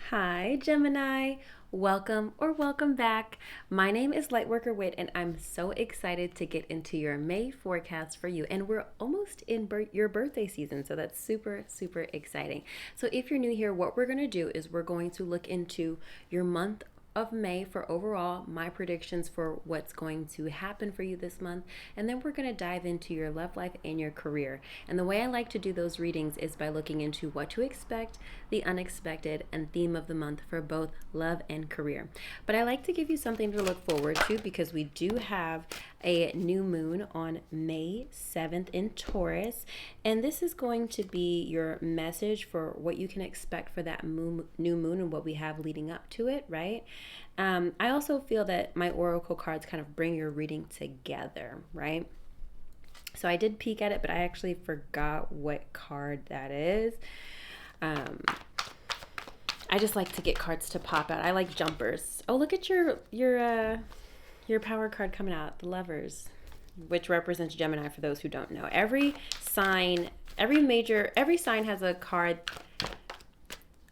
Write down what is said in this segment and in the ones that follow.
Hi, Gemini. Welcome or welcome back. My name is Lightworker Whit, and I'm so excited to get into your May forecast for you. And we're almost in your birthday season, so that's super, super exciting. So, if you're new here, what we're going to do is we're going to look into your month of May for overall my predictions for what's going to happen for you this month, and then we're going to dive into your love life and your career. And the way I like to do those readings is by looking into what to expect, the unexpected, and theme of the month for both love and career. But I like to give you something to look forward to because we do have a new moon on May 7th in Taurus, and this is going to be your message for what you can expect for that new moon and what we have leading up to it, right? I also feel that my oracle cards kind of bring your reading together, right? So I did peek at it, but I actually forgot what card that is. I just like to get cards to pop out. I like jumpers. Oh, look at your power card coming out, the Lovers, which represents Gemini for those who don't know. Every sign has a card.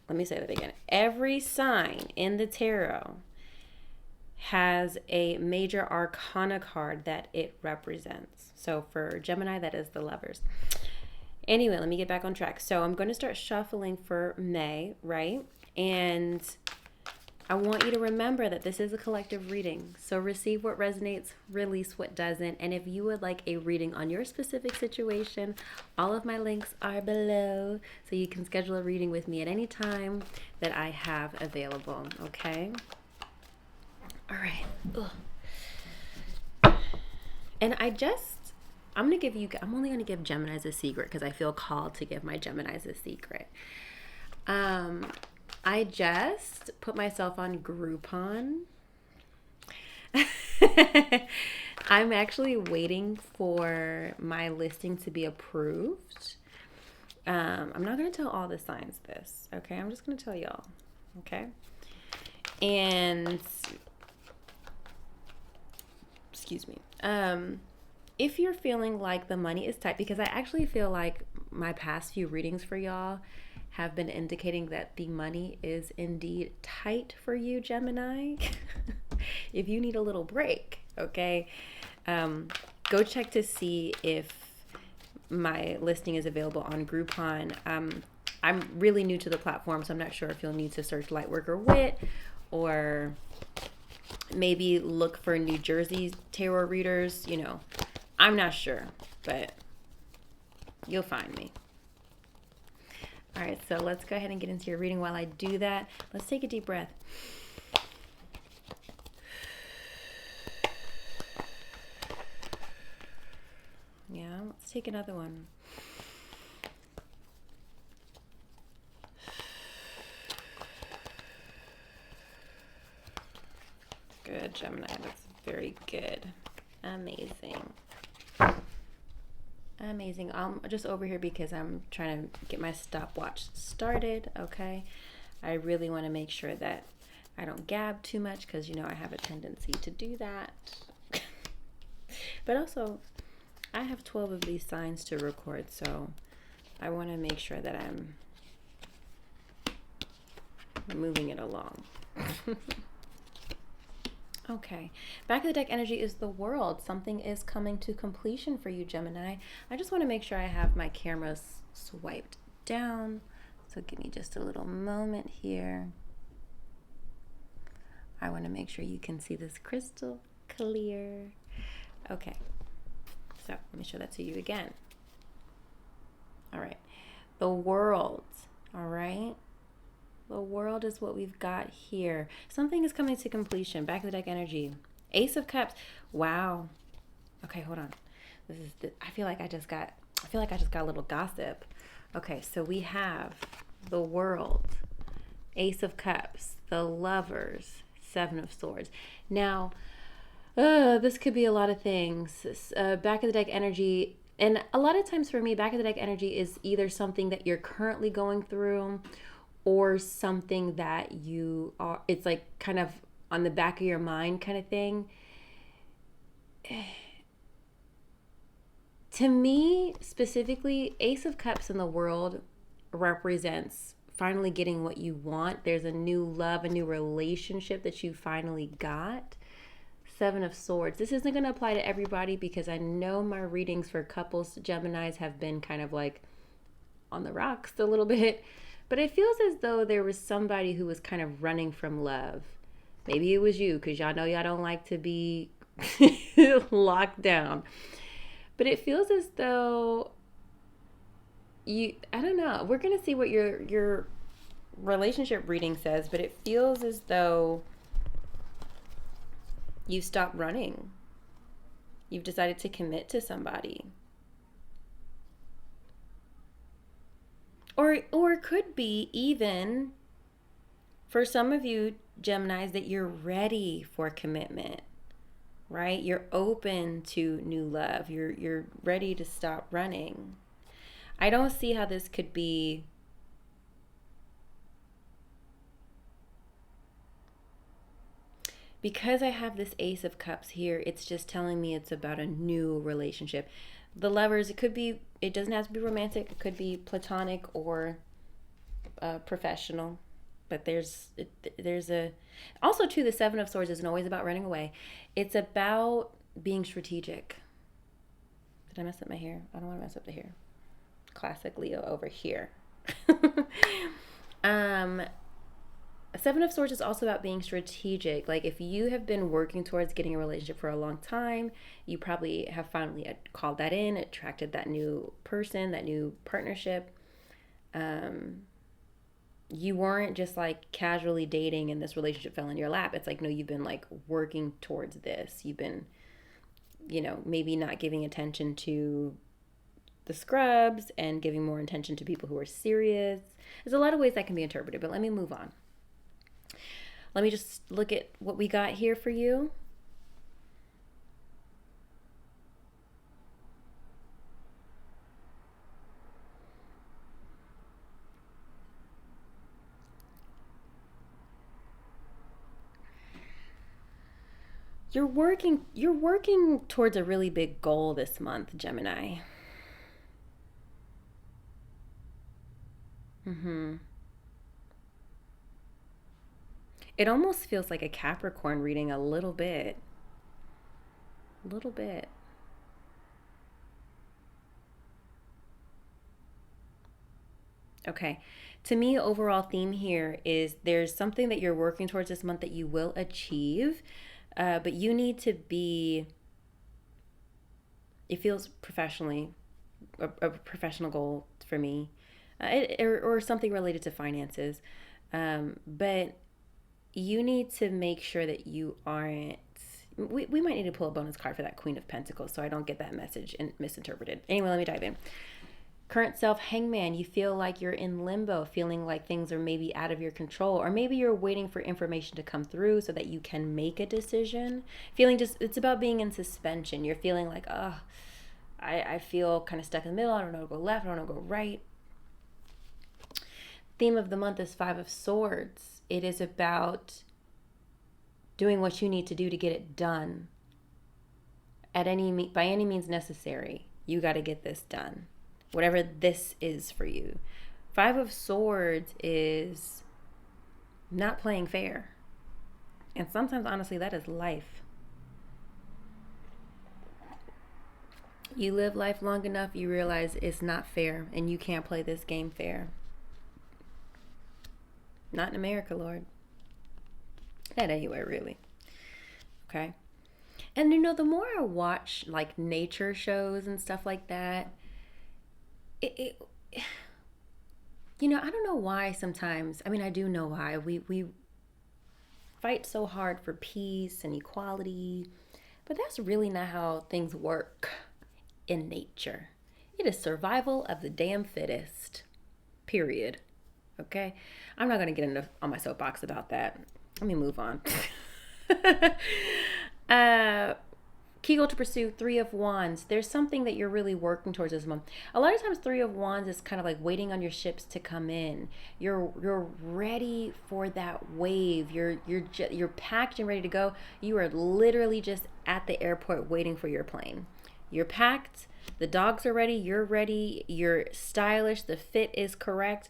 Let me say that again. Every sign in the tarot has a major arcana card that it represents. So for Gemini, that is the Lovers. Anyway, let me get back on track. So I'm going to start shuffling for May, right? And I want you to remember that this is a collective reading. So receive what resonates, release what doesn't. And if you would like a reading on your specific situation, all of my links are below. So you can schedule a reading with me at any time that I have available, okay? All right. Ugh. And I'm only going to give Geminis a secret because I feel called to give my Geminis a secret. I just put myself on Groupon. I'm actually waiting for my listing to be approved. I'm not going to tell all the signs this, okay? I'm just going to tell y'all, okay? And excuse me. If you're feeling like the money is tight, because I actually feel like my past few readings for y'all have been indicating that the money is indeed tight for you, Gemini. If you need a little break, okay, go check to see if my listing is available on Groupon. I'm really new to the platform, so I'm not sure if you'll need to search Lightworker Whit or maybe look for New Jersey tarot readers. I'm not sure, but you'll find me. All right, so let's go ahead and get into your reading. While I do that, let's take a deep breath. Yeah, let's take another one. Good, Gemini. That's very good. Amazing. Amazing. I'm just over here because I'm trying to get my stopwatch started, okay? I really want to make sure that I don't gab too much because, I have a tendency to do that. But also, I have 12 of these signs to record, so I want to make sure that I'm moving it along. Okay, back of the deck energy is the World. Something is coming to completion for you, Gemini. I just want to make sure I have my cameras swiped down. So give me just a little moment here. I want to make sure you can see this crystal clear. Okay, so let me show that to you again. All right, the World, all right? The World is what we've got here. Something is coming to completion. Back of the deck energy. Ace of Cups. Wow. Okay, hold on. I feel like I just got a little gossip. Okay, so we have the World, Ace of Cups, the Lovers, Seven of Swords. Now, this could be a lot of things. Back of the deck energy, and a lot of times for me, back of the deck energy is either something that you're currently going through or something that it's like kind of on the back of your mind kind of thing. To me, specifically, Ace of Cups in the World represents finally getting what you want. There's a new love, a new relationship that you finally got. Seven of Swords. This isn't going to apply to everybody because I know my readings for couples Geminis have been kind of like on the rocks a little bit. But it feels as though there was somebody who was kind of running from love. Maybe it was you, because y'all know y'all don't like to be locked down. But it feels as though I don't know. We're going to see what your relationship reading says, but it feels as though you stopped running. You've decided to commit to somebody. Or it could be even for some of you Geminis that you're ready for commitment, right? You're open to new love. You're ready to stop running. I don't see how this could be because I have this Ace of Cups here. It's just telling me it's about a new relationship. The Lovers, it doesn't have to be romantic. It could be platonic or professional. But there's also too, the Seven of Swords isn't always about running away. It's about being strategic. Did I mess up my hair? I don't want to mess up the hair. Classic Leo over here. Seven of Swords is also about being strategic. Like if you have been working towards getting a relationship for a long time, you probably have finally called that in, attracted that new person, that new partnership. You weren't just like casually dating and this relationship fell in your lap. It's like, no, you've been like working towards this. You've been, maybe not giving attention to the scrubs and giving more attention to people who are serious. There's a lot of ways that can be interpreted, but let me move on. Let me just look at what we got here for you. You're working towards a really big goal this month, Gemini. It almost feels like a Capricorn reading a little bit. A little bit. Okay. To me, overall theme here is there's something that you're working towards this month that you will achieve, but you need to be, it feels professionally, a professional goal for me, or something related to finances. But you need to make sure that you aren't, we might need to pull a bonus card for that Queen of Pentacles so I don't get that message misinterpreted. Anyway, let me dive in. Current self, Hangman, you feel like you're in limbo, feeling like things are maybe out of your control, or maybe you're waiting for information to come through so that you can make a decision. It's about being in suspension. You're feeling like, I feel kind of stuck in the middle. I don't know to go left, I don't know to go right. Theme of the month is Five of Swords. It is about doing what you need to do to get it done. By any means necessary, you got to get this done. Whatever this is for you. Five of Swords is not playing fair. And sometimes, honestly, that is life. You live life long enough, you realize it's not fair and you can't play this game fair. Not in America, Lord. Not anywhere, really. Okay. And the more I watch like nature shows and stuff like that, I don't know why sometimes. I mean, I do know why. We fight so hard for peace and equality, but that's really not how things work in nature. It is survival of the damn fittest. Period. Okay? I'm not going to get on my soapbox about that. Let me move on. Key goal to pursue, Three of Wands. There's something that you're really working towards this month. A lot of times Three of Wands is kind of like waiting on your ships to come in. You're ready for that wave. You're packed and ready to go. You are literally just at the airport waiting for your plane. You're packed. The dogs are ready. You're ready. You're stylish. The fit is correct.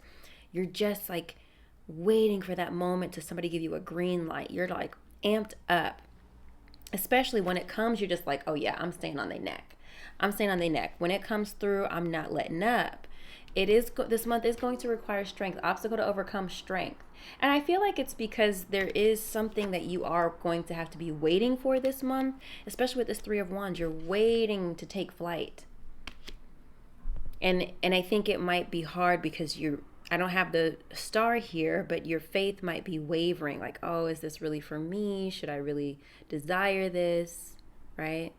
you're just like waiting for that moment to somebody give you a green light. You're like amped up. Especially when it comes, you're just like, oh yeah, I'm staying on their neck. I'm staying on their neck. When it comes through, I'm not letting up. This month is going to require strength, obstacle to overcome strength. And I feel like it's because there is something that you are going to have to be waiting for this month, especially with this Three of Wands. You're waiting to take flight. And I think it might be hard because I don't have the star here, but your faith might be wavering. Like, oh, is this really for me? Should I really desire this? Right?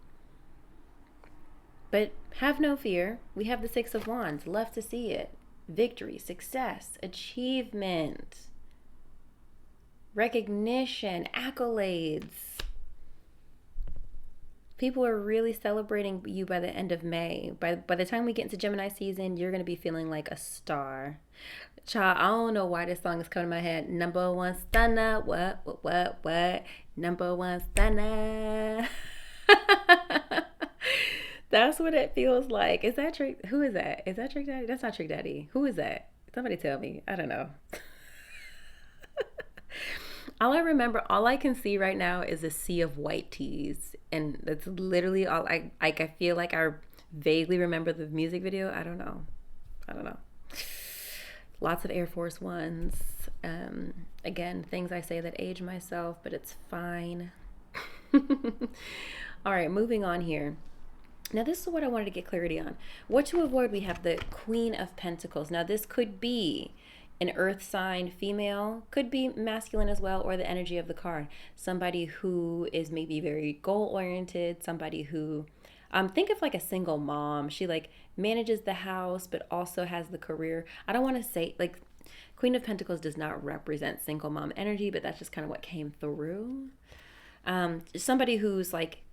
But have no fear. We have the Six of Wands. Love to see it. Victory, success, achievement, recognition, accolades. People are really celebrating you by the end of May. By the time we get into Gemini season, you're going to be feeling like a star. Child, I don't know why this song is coming to my head. Number one stunner. What? Number one stunner. That's what it feels like. Is that Trick? Who is that? Is that Trick Daddy? That's not Trick Daddy. Who is that? Somebody tell me. I don't know. All I remember, all I can see right now is a sea of white tees. And that's literally all I feel like I vaguely remember the music video. I don't know. Lots of Air Force Ones. Again, things I say that age myself, but it's fine. All right, moving on here. Now, this is what I wanted to get clarity on. What to avoid, we have the Queen of Pentacles. Now, this could be an earth sign female, could be masculine as well, or the energy of the card. Somebody who is maybe very goal-oriented, somebody who, think of like a single mom. She like manages the house, but also has the career. I don't want to say, like, Queen of Pentacles does not represent single mom energy, but that's just kind of what came through. Somebody who's like,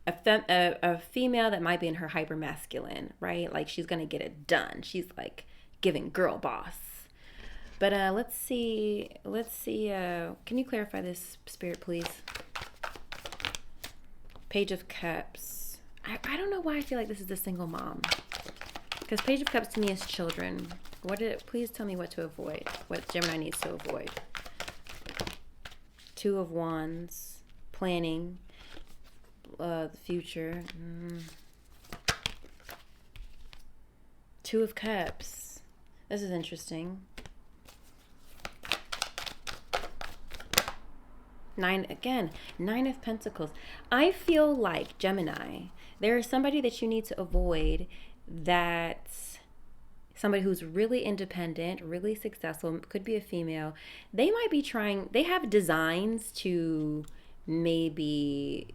a female that might be in her hyper masculine, right? Like she's gonna get it done. She's like giving girl boss. But let's see. Can you clarify this, Spirit, please? Page of Cups. I don't know why I feel like this is the single mom. Because Page of Cups to me is children. Please tell me what to avoid. What Gemini needs to avoid. Two of Wands. Planning. The future. Two of Cups. This is interesting. Nine of Pentacles. I feel like, Gemini, there is somebody that you need to avoid, that's somebody who's really independent, really successful, could be a female. They might be they have designs to maybe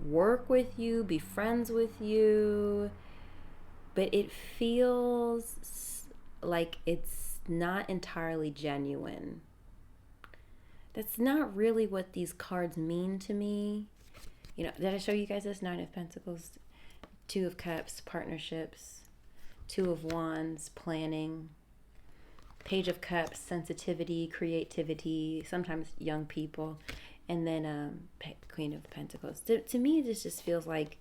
work with you, be friends with you, but it feels like it's not entirely genuine. That's not really what these cards mean to me. You know, did I show you guys this? Nine of Pentacles, Two of Cups, partnerships, Two of Wands, planning, Page of Cups, sensitivity, creativity, sometimes young people. And then Queen of Pentacles. To me, this just feels like,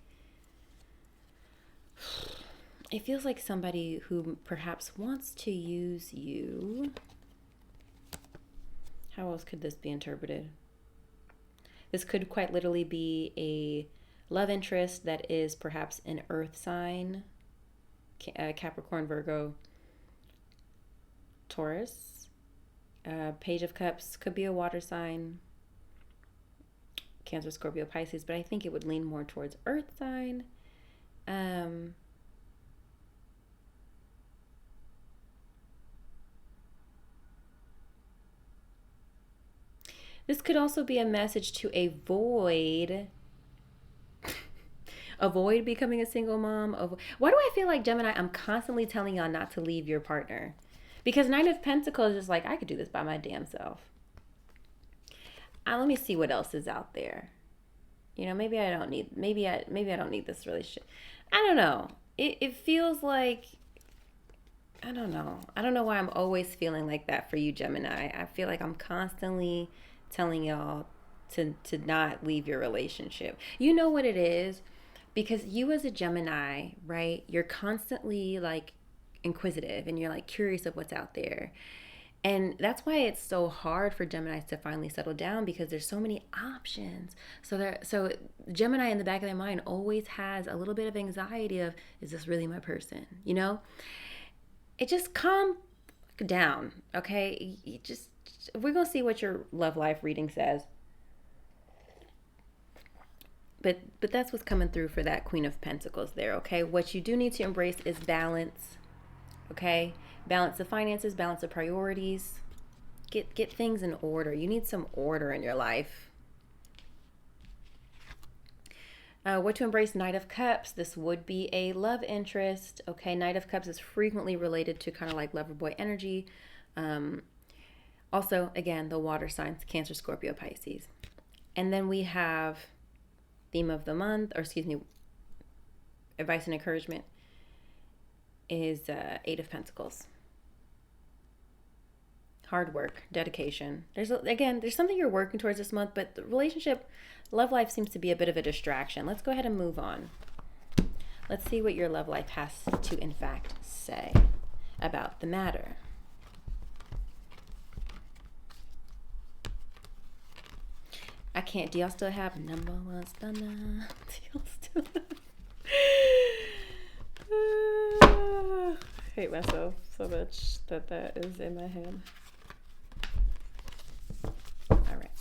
it feels like somebody who perhaps wants to use you. How else could this be interpreted? This could quite literally be a love interest that is perhaps an earth sign, Capricorn, Virgo, Taurus. Page of Cups could be a water sign, Cancer, Scorpio, Pisces, but I think it would lean more towards earth sign. This could also be a message to avoid becoming a single mom. Why do I feel like, Gemini, I'm constantly telling y'all not to leave your partner? Because Nine of Pentacles is like, I could do this by my damn self. Let me see what else is out there. You know, maybe I don't need this relationship. I don't know. It feels like, I don't know. I don't know why I'm always feeling like that for you, Gemini. I feel like I'm constantly telling y'all to not leave your relationship. You know what it is? Because you as a Gemini, right? You're constantly like inquisitive and you're like curious of what's out there. And that's why it's so hard for Geminis to finally settle down, because there's so many options. So Gemini in the back of their mind always has a little bit of anxiety of, is this really my person? You know? It just calm down, okay? We're going to see what your love life reading says. But that's what's coming through for that Queen of Pentacles there, okay? What you do need to embrace is balance, okay? Balance of finances, balance of priorities. Get things in order. You need some order in your life. What to embrace, Knight of Cups. This would be a love interest, okay? Knight of Cups is frequently related to kind of like lover boy energy. Also, again, the water signs, Cancer, Scorpio, Pisces. And then we have theme of the month, or excuse me, advice and encouragement is Eight of Pentacles. Hard work, dedication. There's something you're working towards this month, but the relationship, love life seems to be a bit of a distraction. Let's go ahead and move on. Let's see what your love life has to, in fact, say about the matter. I can't. Do y'all still have number one stunner? Do y'all still have... I hate myself so much that is in my head. All right.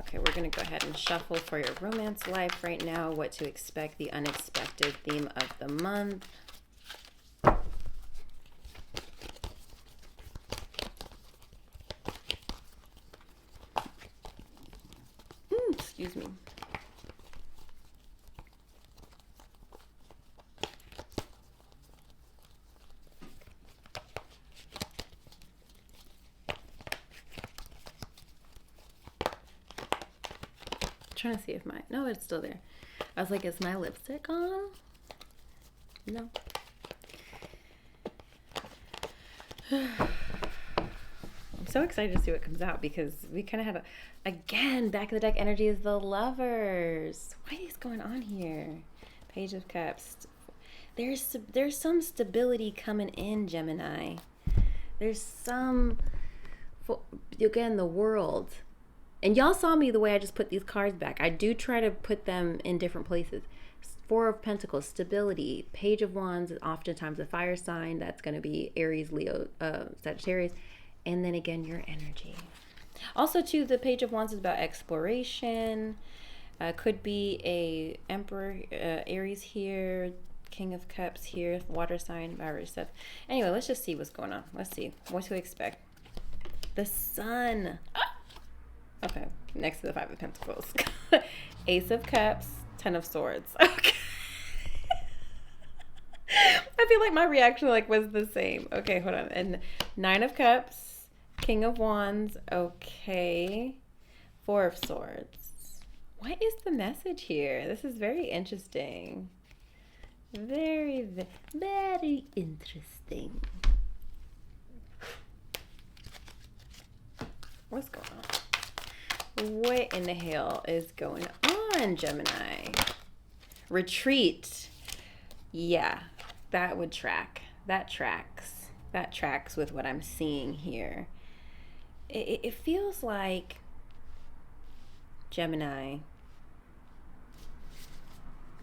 Okay, we're going to go ahead and shuffle for your romance life right now. What to expect, the unexpected theme of the month. Excuse me. Trying to see if no, it's still there. I was like, is my lipstick on? No. I'm so excited to see what comes out, because we kind of have again, back of the deck energy is the Lovers. What is going on here? Page of Cups. There's some stability coming in, Gemini. There's some, again, the World. And y'all saw me the way I just put these cards back. I do try to put them in different places. Four of Pentacles, stability. Page of Wands is oftentimes a fire sign. That's going to be Aries, Leo, Sagittarius. And then again, your energy. Also, too, the Page of Wands is about exploration. Could be a Emperor, Aries here. King of Cups here. Water sign, I already said. Anyway, let's just see what's going on. Let's see what to expect. The Sun. Okay, next to the Five of Pentacles. Ace of Cups, Ten of Swords. Okay. I feel like my reaction was the same. Okay, hold on. And Nine of Cups, King of Wands. Okay. Four of Swords. What is the message here? This is very interesting. Very, very interesting. What's going on? What in the hell is going on, Gemini? Retreat. Yeah, that would track. That tracks. That tracks with what I'm seeing here. It feels like, Gemini.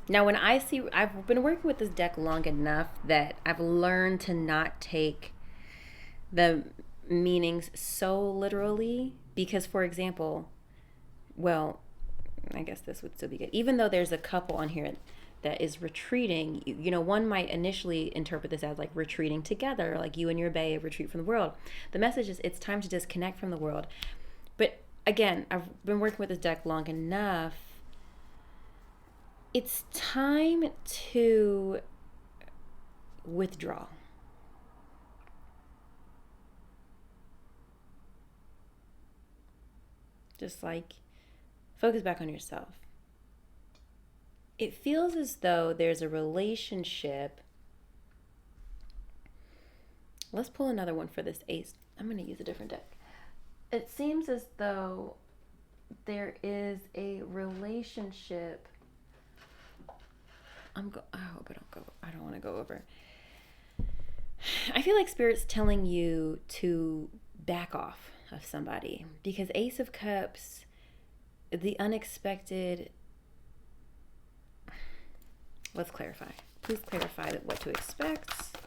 Now, when I've been working with this deck long enough that I've learned to not take the meanings so literally, because, for example, well, I guess this would still be good. Even though there's a couple on here that is retreating, one might initially interpret this as like retreating together, like you and your bae retreat from the world. The message is it's time to disconnect from the world. But again, I've been working with this deck long enough. It's time to withdraw. Just like focus back on yourself. It feels as though there's a relationship. Let's pull another one for this ace. I'm going to use a different deck. It seems as though there is a relationship. I hope I don't want to go over. I feel like Spirit's telling you to back off of somebody because Ace of Cups, the unexpected. Let's clarify. Please clarify what to expect.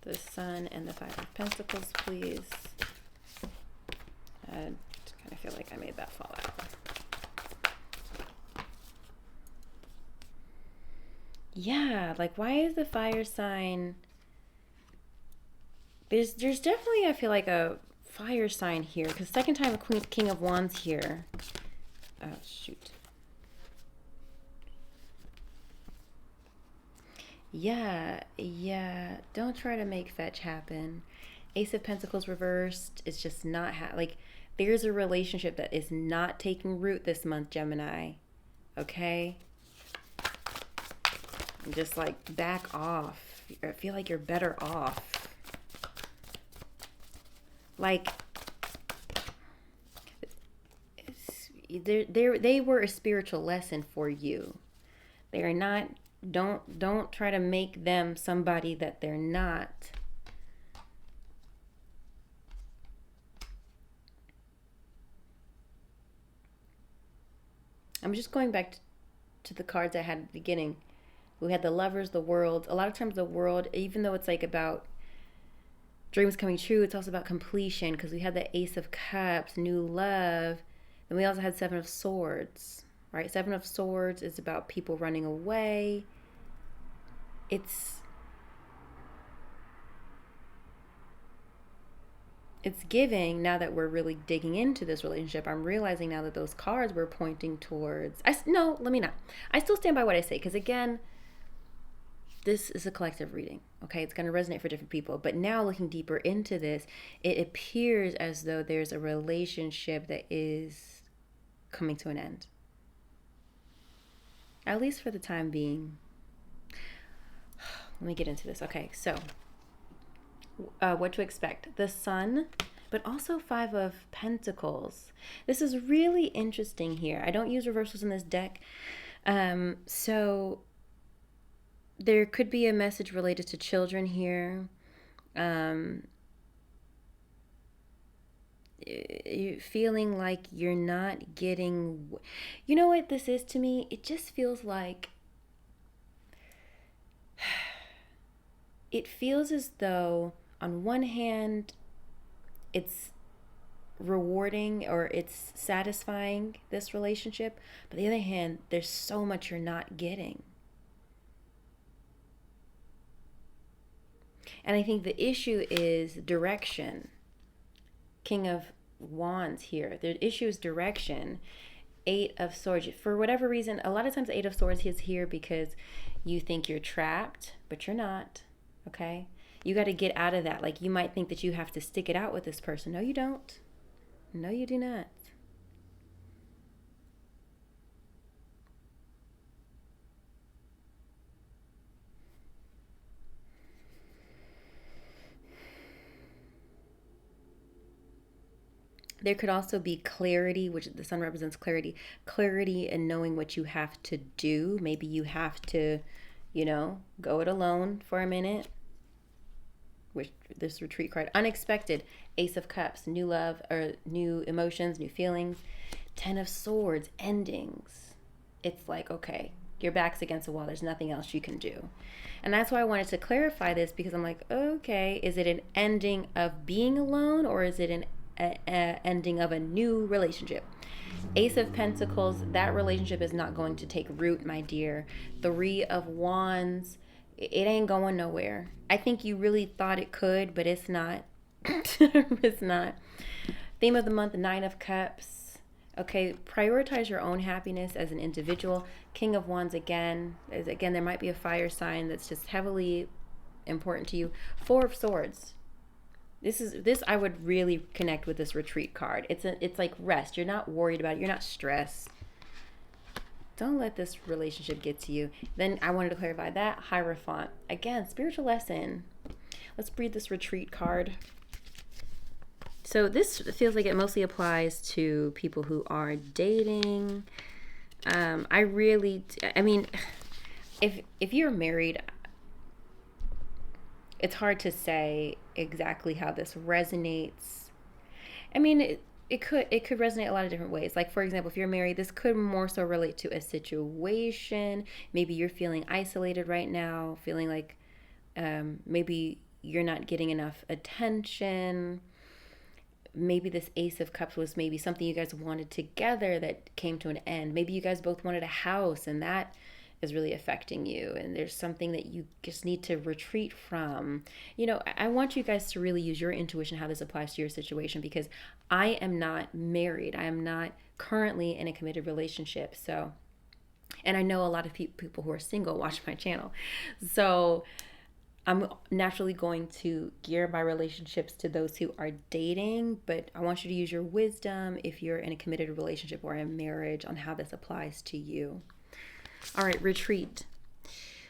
The Sun and the Five of Pentacles, please. I kind of feel like I made that fall out. Yeah, like why is the fire sign? There's definitely, I feel like, a fire sign here because second time a King of Wands here. Oh shoot. Yeah. Don't try to make fetch happen. Ace of Pentacles reversed. It's just not like there's a relationship that is not taking root this month, Gemini. Okay? Just like back off. I feel like you're better off. Like they were a spiritual lesson for you. They are not. Don't try to make them somebody that they're not. I'm just going back to the cards I had at the beginning. We had the Lovers, the World. A lot of times the World, even though it's like about dreams coming true, it's also about completion because we had the Ace of Cups, new love. Then we also had Seven of Swords, right? Seven of Swords is about people running away. It's giving, now that we're really digging into this relationship, I'm realizing now that those cards were pointing towards, no, let me not. I still stand by what I say because again, this is a collective reading, okay? It's going to resonate for different people. But now looking deeper into this, it appears as though there's a relationship that is coming to an end. At least for the time being. Let me get into this. Okay, so what to expect. The Sun, but also Five of Pentacles. This is really interesting here. I don't use reversals in this deck. So there could be a message related to children here. Feeling like you're not getting... You know what this is to me? It just feels like... It feels as though, on one hand, it's rewarding or it's satisfying, this relationship. But on the other hand, there's so much you're not getting. And I think the issue is direction. King of Wands here. The issue is direction. Eight of Swords. For whatever reason, a lot of times Eight of Swords is here because you think you're trapped, but you're not. Okay? You got to get out of that. Like, you might think that you have to stick it out with this person. No, you don't. No, you do not. There could also be clarity, which the Sun represents clarity. Clarity in knowing what you have to do. Maybe you have to, go it alone for a minute. With this retreat card. Unexpected. Ace of Cups. New love or new emotions, new feelings. Ten of Swords. Endings. It's like, okay, your back's against the wall. There's nothing else you can do. And that's why I wanted to clarify this because I'm like, okay, is it an ending of being alone or is it an ending of a new relationship? Ace of Pentacles, that relationship is not going to take root, my dear. Three of Wands, it ain't going nowhere. I think you really thought it could, but it's not. It's not. Theme of the month, Nine of Cups. Okay, prioritize your own happiness as an individual. King of Wands again. There might be a fire sign that's just heavily important to you. Four of Swords. This I would really connect with this retreat card. It's like rest. You're not worried about it. You're not stressed. Don't let this relationship get to you. Then I wanted to clarify that. Hierophant. Again, spiritual lesson. Let's read this retreat card. So this feels like it mostly applies to people who are dating. I mean, if you're married, it's hard to say exactly how this resonates. I mean, it could resonate a lot of different ways. Like, for example, if you're married, this could more so relate to a situation. Maybe you're feeling isolated right now, feeling like maybe you're not getting enough attention. Maybe this Ace of Cups was maybe something you guys wanted together that came to an end. Maybe you guys both wanted a house and that is really affecting you, and there's something that you just need to retreat from. I want you guys to really use your intuition how this applies to your situation, because I am not married. I am not currently in a committed relationship. So, and I know a lot of people who are single watch my channel. So I'm naturally going to gear my relationships to those who are dating, but I want you to use your wisdom if you're in a committed relationship or a marriage on how this applies to you. All right, retreat.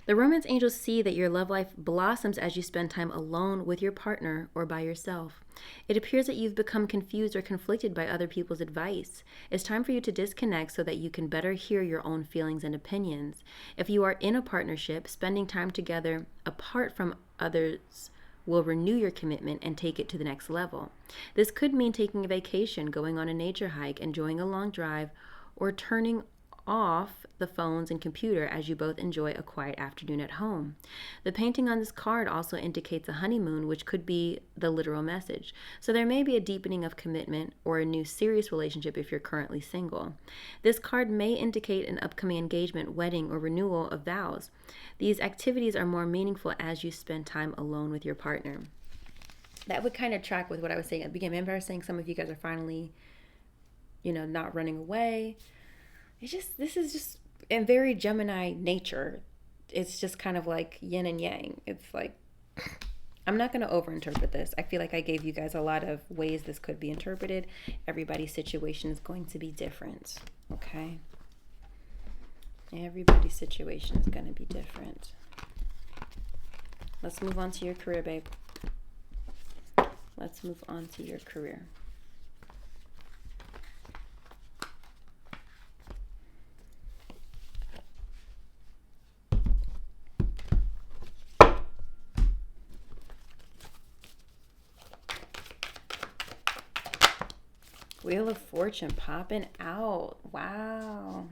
The romance angels see that your love life blossoms as you spend time alone with your partner or by yourself. It appears that you've become confused or conflicted by other people's advice. It's time for you to disconnect so that you can better hear your own feelings and opinions. If you are in a partnership, spending time together apart from others will renew your commitment and take it to the next level. This could mean taking a vacation, going on a nature hike, enjoying a long drive, or turning off the phones and computer as you both enjoy a quiet afternoon at home. The painting on this card also indicates a honeymoon, which could be the literal message. So there may be a deepening of commitment or a new serious relationship if you're currently single. This card may indicate an upcoming engagement, wedding, or renewal of vows. These activities are more meaningful as you spend time alone with your partner. That would kind of track with what I was saying at the beginning. Remember I was saying some of you guys are finally, not running away. This is just in very Gemini nature. It's just kind of like yin and yang. It's like, I'm not going to overinterpret this. I feel like I gave you guys a lot of ways this could be interpreted. Everybody's situation is going to be different, okay? Everybody's situation is going to be different. Let's move on to your career, babe. Let's move on to your career. Wheel of Fortune popping out. Wow.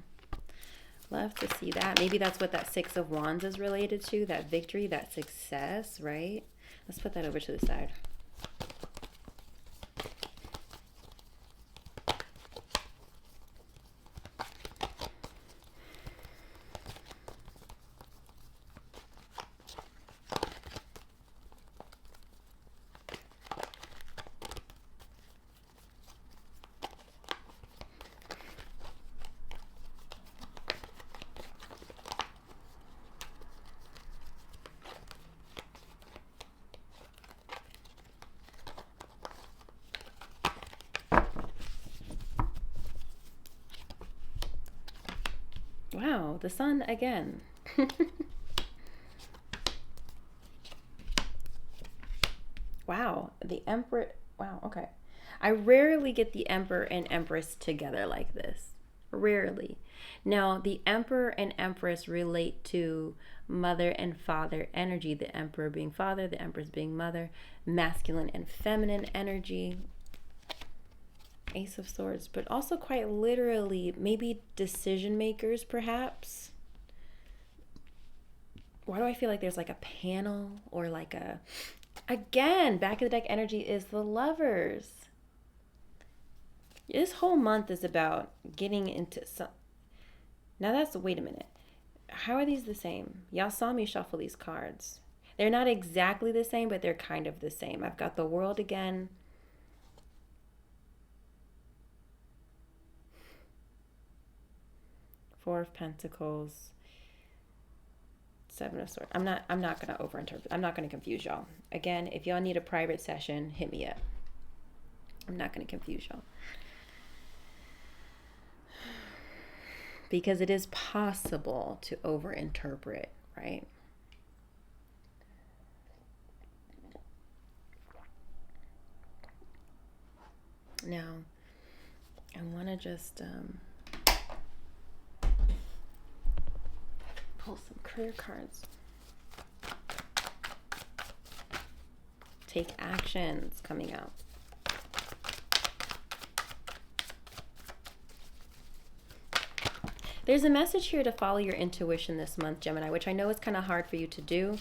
Love to see that. Maybe that's what that Six of Wands is related to. That victory, that success, right? Let's put that over to the side. Wow, the sun again. Wow, the Emperor. Wow, okay. I rarely get the Emperor and Empress together like this. Rarely. Now, the Emperor and Empress relate to mother and father energy. The Emperor being father, the Empress being mother, masculine and feminine energy. Ace of Swords, but also quite literally, maybe decision makers, perhaps. Why do I feel like there's like a panel or like a... Again, back of the deck energy is the Lovers. This whole month is about getting into some... Now that's... Wait a minute. How are these the same? Y'all saw me shuffle these cards. They're not exactly the same, but they're kind of the same. I've got the World again. Four of Pentacles, Seven of Swords. I'm not going to overinterpret. I'm not going to confuse y'all. Again, if y'all need a private session, hit me up. I'm not going to confuse y'all. Because it is possible to overinterpret, right? Now, I want to just... pull some career cards. Take actions coming out. There's a message here to follow your intuition this month, Gemini, which I know is kind of hard for you to do.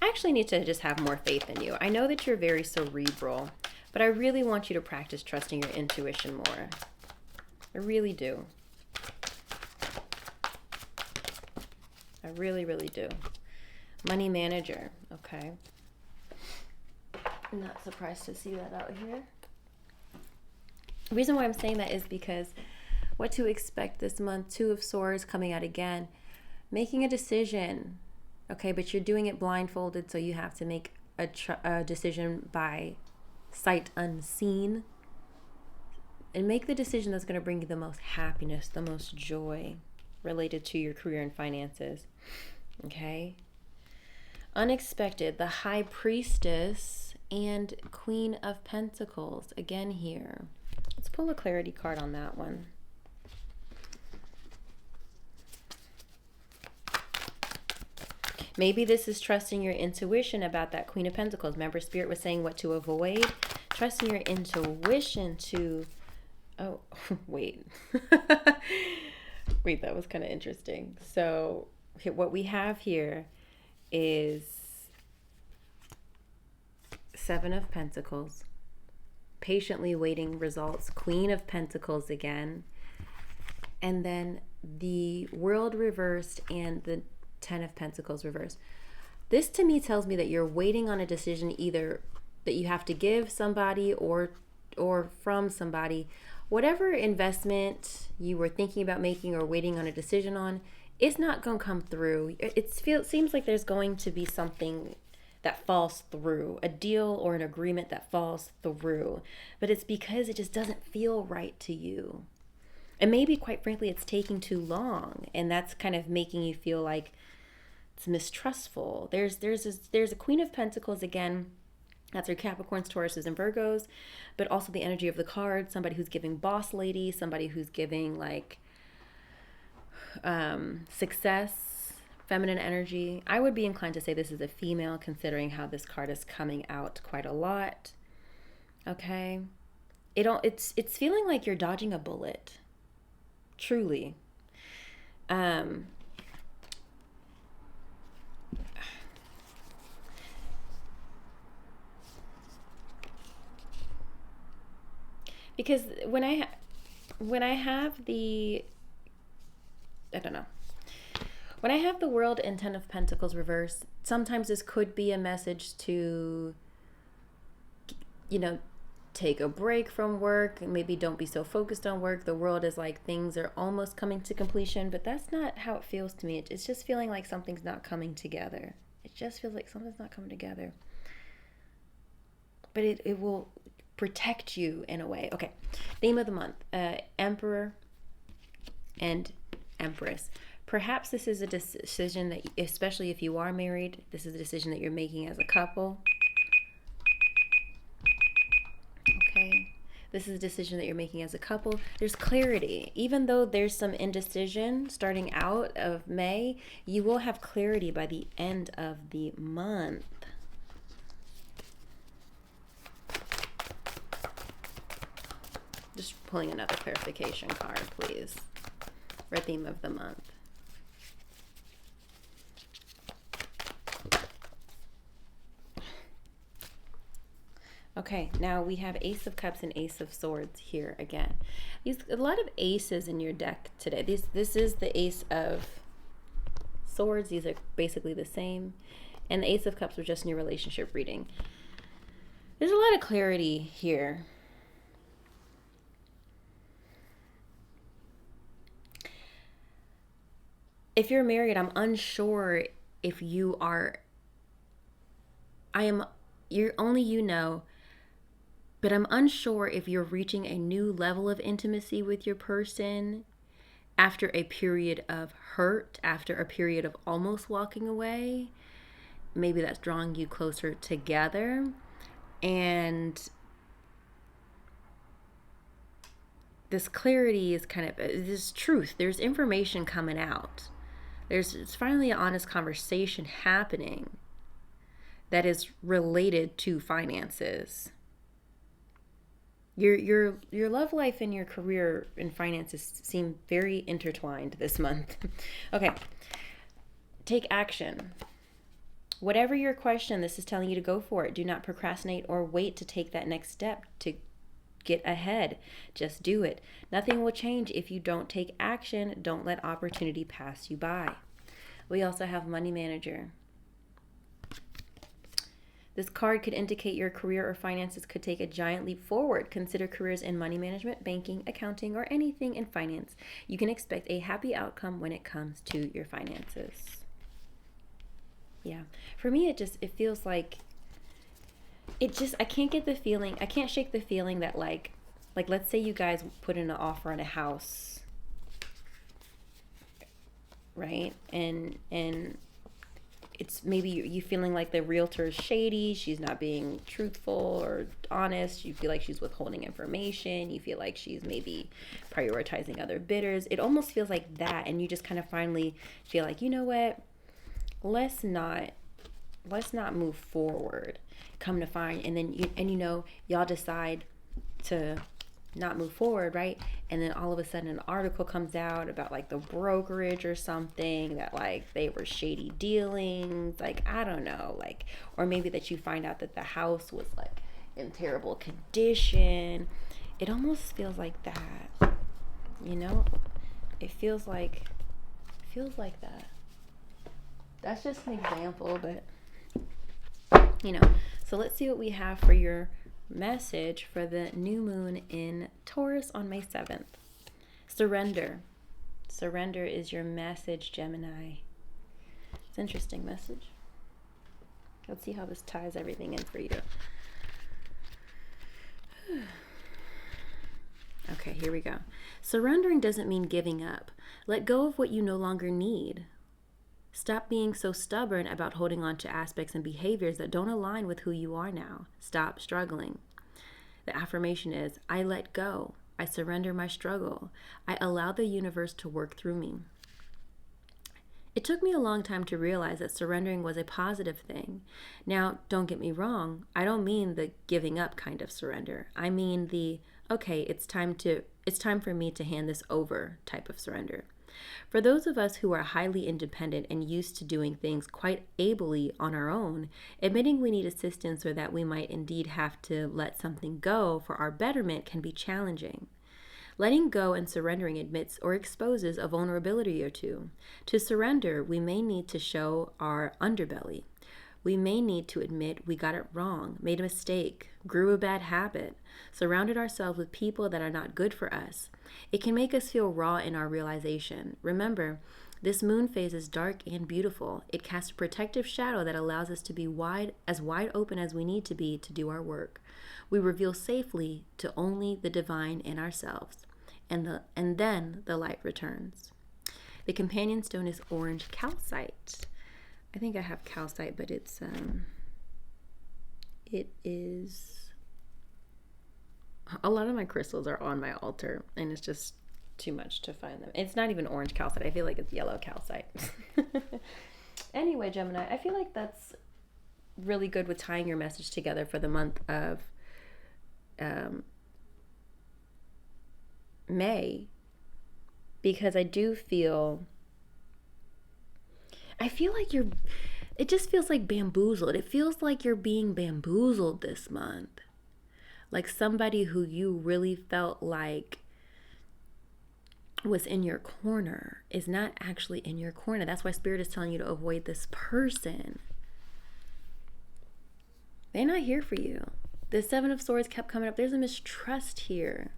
I actually need to just have more faith in you. I know that you're very cerebral, but I really want you to practice trusting your intuition more. I really do. I really, really do. Money manager, okay. I'm not surprised to see that out here. The reason why I'm saying that is because what to expect this month, Two of Swords coming out again, making a decision, okay, but you're doing it blindfolded, so you have to make a decision by sight unseen, and make the decision that's going to bring you the most happiness, the most joy related to your career and finances, okay? Unexpected, the High Priestess and Queen of Pentacles, again here. Let's pull a clarity card on that one. Maybe this is trusting your intuition about that Queen of Pentacles. Remember, Spirit was saying what to avoid. Trusting your intuition to... Oh, wait. Wait, that was kind of interesting. So what we have here is Seven of Pentacles. Patiently waiting results. Queen of Pentacles again. And then the World reversed and the Ten of Pentacles reversed. This to me tells me that you're waiting on a decision, either that you have to give somebody or from somebody. Whatever investment you were thinking about making or waiting on a decision on, it's not going to come through. It seems like there's going to be something that falls through, a deal or an agreement that falls through, but it's because it just doesn't feel right to you. And maybe, quite frankly, it's taking too long, and that's kind of making you feel like it's mistrustful. There's a Queen of Pentacles again. That's your Capricorns, Tauruses, and Virgos, but also the energy of the card. Somebody who's giving boss lady, somebody who's giving like success, feminine energy. I would be inclined to say this is a female, considering how this card is coming out quite a lot. Okay, it's feeling like you're dodging a bullet. Truly. Because when I have the, I don't know, when I have the World and Ten of Pentacles reversed, sometimes this could be a message to, you know, take a break from work, and maybe don't be so focused on work. The World is like things are almost coming to completion, but that's not how it feels to me. It's just feeling like something's not coming together. It just feels like something's not coming together. But it will protect you in a way. Okay, theme of the month, Emperor and Empress. Perhaps this is a decision that, especially if you are married, this is a decision that you're making as a couple. Okay, this is a decision that you're making as a couple. There's clarity. Even though there's some indecision starting out of May, you will have clarity by the end of the month. Just pulling another clarification card, please, for theme of the month. Okay, now we have Ace of Cups and Ace of Swords here again. A lot of aces in your deck today. This is the Ace of Swords. These are basically the same. And the Ace of Cups was just in your relationship reading. There's a lot of clarity here. If you're married, I'm unsure if you are, you're only you know, but I'm unsure if you're reaching a new level of intimacy with your person after a period of hurt, after a period of almost walking away. Maybe that's drawing you closer together. And this clarity is kind of, this truth, there's information coming out. It's finally an honest conversation happening. that is related to finances. Your love life and your career and finances seem very intertwined this month. Okay. Take action. Whatever your question, this is telling you to go for it. Do not procrastinate or wait to take that next step to get ahead. Just do it. Nothing will change if you don't take action. Don't let opportunity pass you by. We also have Money Manager. This card could indicate your career or finances could take a giant leap forward. Consider careers in money management, banking, accounting, or anything in finance. You can expect a happy outcome when it comes to your finances. Yeah. For me, it feels like, I can't get the feeling, I can't shake the feeling that like let's say you guys put in an offer on a house, right? And it's maybe you feeling like the realtor is shady, she's not being truthful or honest, you feel like she's withholding information, you feel like she's maybe prioritizing other bidders. It almost feels like that, and you just kind of finally feel like, you know what, let's not move forward. Come to find, and then y'all decide to not move forward, right? And then all of a sudden an article comes out about like the brokerage or something, that like they were shady dealings, like I don't know, like, or maybe that you find out that the house was like in terrible condition. It almost feels like that, it feels like that. That's just an example, but so let's see what we have for your message for the new moon in Taurus on May 7th. Surrender. Surrender is your message, Gemini. It's an interesting message. Let's see how this ties everything in for you. Okay, here we go. Surrendering doesn't mean giving up. Let go of what you no longer need. Stop being so stubborn about holding on to aspects and behaviors that don't align with who you are now. Stop struggling. The affirmation is, I let go. I surrender my struggle. I allow the universe to work through me. It took me a long time to realize that surrendering was a positive thing. Now, don't get me wrong. I don't mean the giving up kind of surrender. I mean the, okay, it's time for me to hand this over type of surrender. For those of us who are highly independent and used to doing things quite ably on our own, admitting we need assistance or that we might indeed have to let something go for our betterment can be challenging. Letting go and surrendering admits or exposes a vulnerability or two. To surrender, we may need to show our underbelly. We may need to admit we got it wrong, made a mistake, grew a bad habit, surrounded ourselves with people that are not good for us. It can make us feel raw in our realization. Remember, this moon phase is dark and beautiful. It casts a protective shadow that allows us to be wide open as we need to be to do our work. We reveal safely to only the divine in ourselves, and then the light returns. The companion stone is orange calcite. I think I have calcite, but it is, a lot of my crystals are on my altar, and it's just too much to find them. It's not even orange calcite. I feel like it's yellow calcite. Anyway, Gemini, I feel like that's really good with tying your message together for the month of May, because I feel like it just feels like bamboozled. It feels like you're being bamboozled this month. Like somebody who you really felt like was in your corner is not actually in your corner. That's why Spirit is telling you to avoid this person. They're not here for you. The Seven of Swords kept coming up. There's a mistrust here.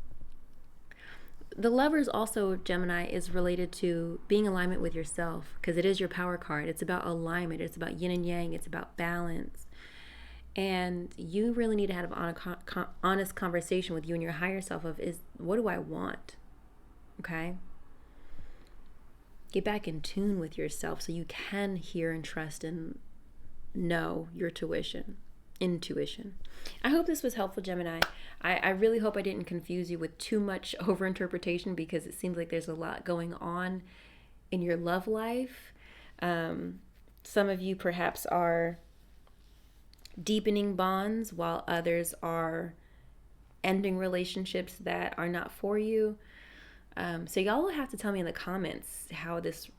The Lovers also, Gemini, is related to being in alignment with yourself, because it is your power card. It's about alignment. It's about yin and yang. It's about balance. And you really need to have an honest conversation with you and your higher self of, what do I want? Okay? Get back in tune with yourself so you can hear and trust and know your intuition. I hope this was helpful, Gemini. I really hope I didn't confuse you with too much overinterpretation, because it seems like there's a lot going on in your love life. Some of you perhaps are deepening bonds, while others are ending relationships that are not for you. So y'all will have to tell me in the comments how this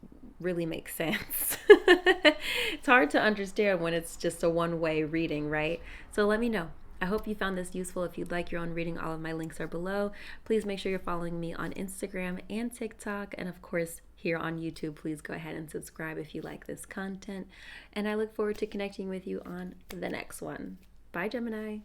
really makes sense. It's hard to understand when it's just a one-way reading, right? So let me know. I hope you found this useful. If you'd like your own reading, all of my links are below. Please make sure you're following me on Instagram and TikTok. And of course, here on YouTube, please go ahead and subscribe if you like this content. And I look forward to connecting with you on the next one. Bye, Gemini.